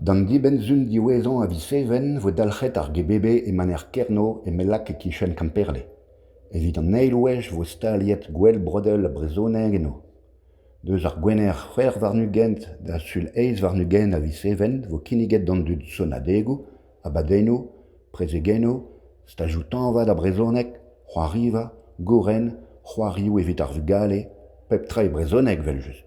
Dan dibenzun diwezan a viseven vo dalchet ar gebebe e maner kerno e melak e kichen kamperle. Evit an eilouez vo staliet gwell brodel a brezoneg eno. Deus ar gwener c'hwer warnu gent da sul eiz warnu gent a viseven vo kiniget dan dud sonadego, abadeno, prezegeno, stajou tanvad a brezoneg, c'hoariva, goren, c'hoarioù evit ar vugale, pep tra e brezoneg vel just.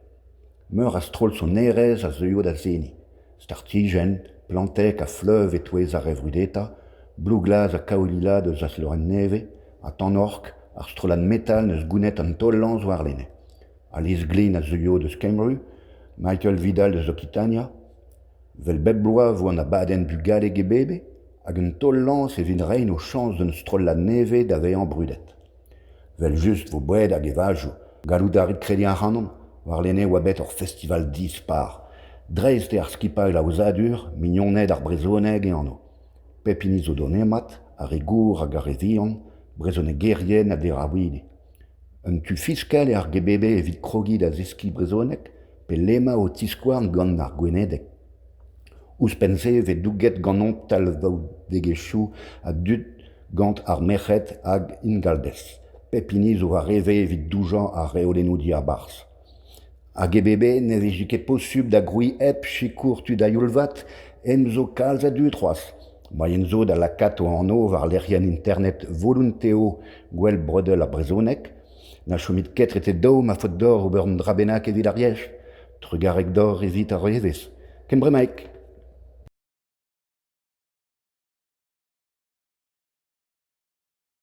Meur a strol son erez a zeuio da zeni. Startigen, plantek a fleuve et touez a revrudeta, blouglas a kaolila deus as leuren neve, a tanork, ar strolan metal neus gounet an tollan zo ar lene. Alice Glynn a zeuio deus Kemru, Michael Vidal deus Occitania, vel bep bloa vo an abaden bugale gebebe, hag un tollan se vin rein o chans d'un strolan neve da vean brudet. Vel just vo boued hag evajou, galou darit kredi an ranon, war lene oa bet ur festival dispar. Dreist e ar skipail a ozadur, mignoned ar brezoneg e anno. Pepini zo don emat, ar e gour hag ar e vihan, brezoneg gerien a derawili. Un tu fiskal e ar gebebe evit krogid a zeski brezoneg, pe lema o tiskouarn gant ar gwenedek. Ouspense vet douget ganon tal vaou degechou a dud gant ar merc'het hag ingaldez. Pepini zo a reve evit doujan ar reolennou di ar bars. A gebebe ne vezi ket posub da groui hep chikour tu da yulvat en zo kalz a du troas. Moyen zo da lakat o anno var l'erian internet volonteo gwell brodel a brezonek, na chomit ket rete daou ma faute d'or ober un drabenak evit ar yech, trugarek d'or evit ar revez. Ken bremaik.